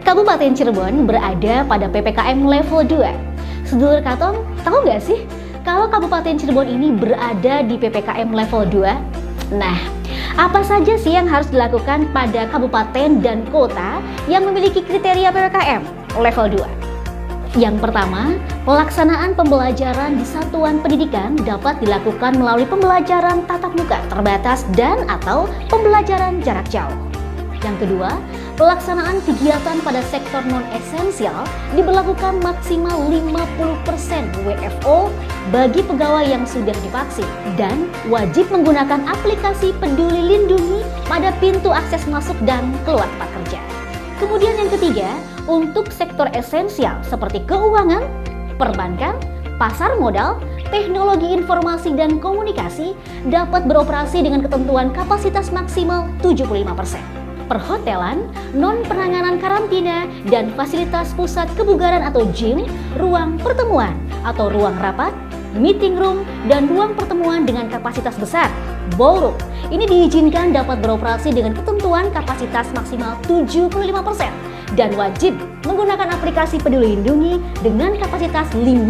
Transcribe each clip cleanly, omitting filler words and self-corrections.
Kabupaten Cirebon berada pada PPKM level 2. Sedulur Katong, tahu nggak sih kalau Kabupaten Cirebon ini berada di PPKM level 2? Nah, apa saja sih yang harus dilakukan pada kabupaten dan kota yang memiliki kriteria PPKM level 2? Yang pertama, pelaksanaan pembelajaran di satuan pendidikan dapat dilakukan melalui pembelajaran tatap muka terbatas dan atau pembelajaran jarak jauh. Yang kedua, pelaksanaan kegiatan pada sektor non-esensial diberlakukan maksimal 50% WFO bagi pegawai yang sudah divaksin dan wajib menggunakan aplikasi Peduli Lindungi pada pintu akses masuk dan keluar tempat kerja. Kemudian yang ketiga, untuk sektor esensial seperti keuangan, perbankan, pasar modal, teknologi informasi dan komunikasi dapat beroperasi dengan ketentuan kapasitas maksimal 75%. Perhotelan, non-penanganan karantina, dan fasilitas pusat kebugaran atau gym, ruang pertemuan atau ruang rapat, meeting room, dan ruang pertemuan dengan kapasitas besar, ballroom, ini diizinkan dapat beroperasi dengan ketentuan kapasitas maksimal 75% dan wajib menggunakan aplikasi Peduli Lindungi dengan kapasitas 50%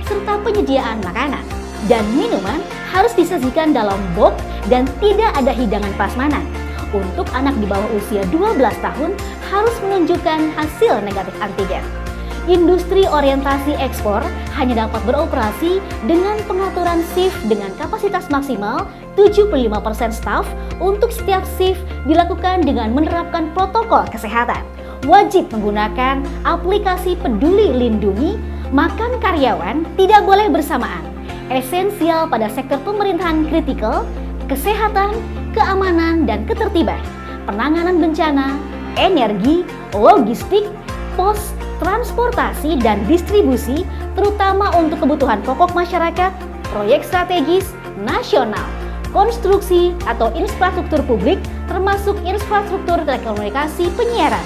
serta penyediaan makanan dan minuman harus disajikan dalam box dan tidak ada hidangan prasmanan. Untuk anak di bawah usia 12 tahun harus menunjukkan hasil negatif antigen. Industri orientasi ekspor hanya dapat beroperasi dengan pengaturan shift dengan kapasitas maksimal 75% staf untuk setiap shift dilakukan dengan menerapkan protokol kesehatan. Wajib menggunakan aplikasi Peduli Lindungi, makan karyawan tidak boleh bersamaan. Esensial pada sektor pemerintahan kritikal, kesehatan, keamanan dan ketertiban, penanganan bencana, energi, logistik, pos, transportasi dan distribusi, terutama untuk kebutuhan pokok masyarakat, proyek strategis, nasional, konstruksi atau infrastruktur publik, termasuk infrastruktur telekomunikasi penyiaran,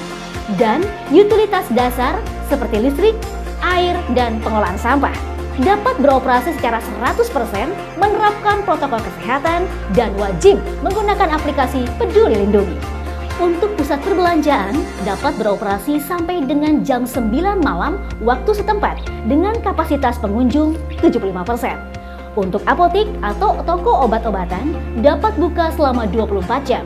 dan utilitas dasar seperti listrik, air, dan pengolahan sampah. Dapat beroperasi secara 100% menerapkan protokol kesehatan dan wajib menggunakan aplikasi Peduli Lindungi. Untuk pusat perbelanjaan dapat beroperasi sampai dengan jam 9 malam waktu setempat dengan kapasitas pengunjung 75%. Untuk apotik atau toko obat-obatan dapat buka selama 24 jam.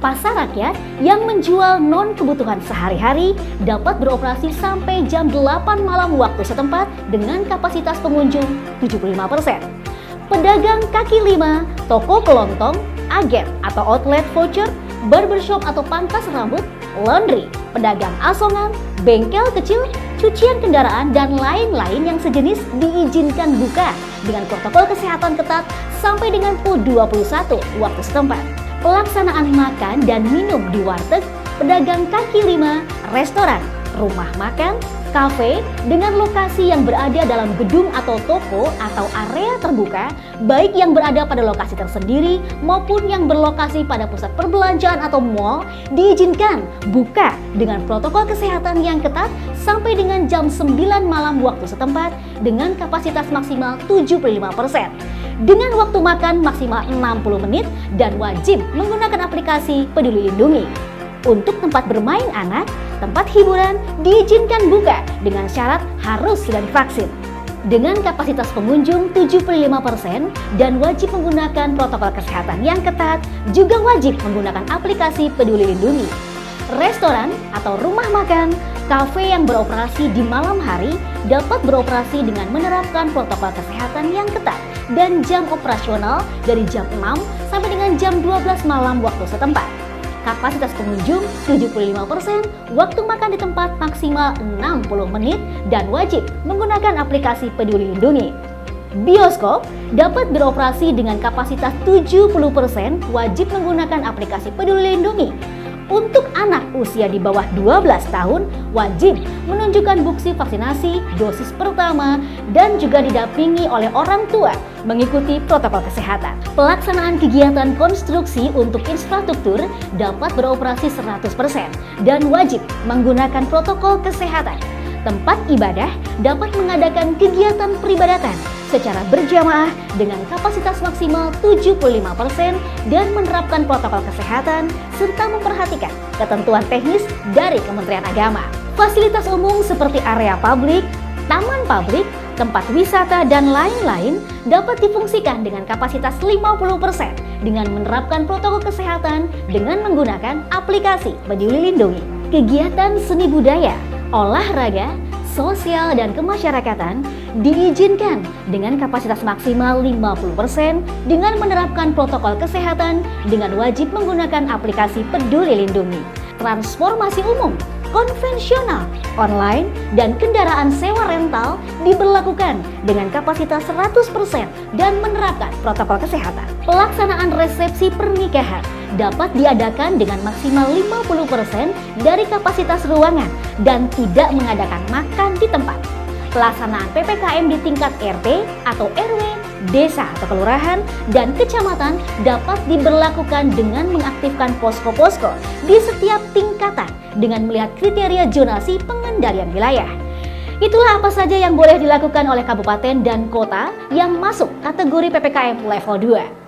Pasar rakyat yang menjual non-kebutuhan sehari-hari dapat beroperasi sampai jam 8 malam waktu setempat dengan kapasitas pengunjung 75%. Pedagang kaki lima, toko kelontong, agen atau outlet voucher, barbershop atau pangkas rambut, laundry, pedagang asongan, bengkel kecil, cucian kendaraan, dan lain-lain yang sejenis diizinkan buka dengan protokol kesehatan ketat sampai dengan pukul 21 waktu setempat. Pelaksanaan makan dan minum di warteg, pedagang kaki lima, restoran, rumah makan, kafe dengan lokasi yang berada dalam gedung atau toko atau area terbuka, baik yang berada pada lokasi tersendiri maupun yang berlokasi pada pusat perbelanjaan atau mall, diizinkan buka dengan protokol kesehatan yang ketat sampai dengan jam 9 malam waktu setempat dengan kapasitas maksimal 75%. Dengan waktu makan maksimal 60 menit dan wajib menggunakan aplikasi Peduli Lindungi. Untuk tempat bermain anak, tempat hiburan diizinkan buka dengan syarat harus sudah divaksin. Dengan kapasitas pengunjung 75% dan wajib menggunakan protokol kesehatan yang ketat, juga wajib menggunakan aplikasi Peduli Lindungi. Restoran atau rumah makan, kafe yang beroperasi di malam hari dapat beroperasi dengan menerapkan protokol kesehatan yang ketat dan jam operasional dari jam 6 sampai dengan jam 12 malam waktu setempat. Kapasitas pengunjung 75%, waktu makan di tempat maksimal 60 menit dan wajib menggunakan aplikasi Peduli Lindungi. Bioskop dapat beroperasi dengan kapasitas 70%, wajib menggunakan aplikasi Peduli Lindungi. Untuk anak usia di bawah 12 tahun, wajib menunjukkan bukti vaksinasi dosis pertama dan juga didampingi oleh orang tua mengikuti protokol kesehatan. Pelaksanaan kegiatan konstruksi untuk infrastruktur dapat beroperasi 100% dan wajib menggunakan protokol kesehatan. tempat ibadah dapat mengadakan kegiatan peribadatan secara berjamaah dengan kapasitas maksimal 75% dan menerapkan protokol kesehatan serta memperhatikan ketentuan teknis dari Kementerian Agama. Fasilitas umum seperti area publik, taman publik, tempat wisata, dan lain-lain dapat difungsikan dengan kapasitas 50% dengan menerapkan protokol kesehatan dengan menggunakan aplikasi Peduli Lindungi. Kegiatan seni budaya, olahraga, sosial, dan kemasyarakatan diizinkan dengan kapasitas maksimal 50% dengan menerapkan protokol kesehatan dengan wajib menggunakan aplikasi Peduli Lindungi. Transformasi umum, konvensional, online, dan kendaraan sewa rental diberlakukan dengan kapasitas 100% dan menerapkan protokol kesehatan. Pelaksanaan resepsi pernikahan dapat diadakan dengan maksimal 50% dari kapasitas ruangan dan tidak mengadakan makan di tempat. Pelaksanaan PPKM di tingkat RT atau RW, desa atau kelurahan, dan kecamatan dapat diberlakukan dengan mengaktifkan posko-posko di setiap tingkatan dengan melihat kriteria zonasi pengendalian wilayah. Itulah apa saja yang boleh dilakukan oleh kabupaten dan kota yang masuk kategori PPKM level 2.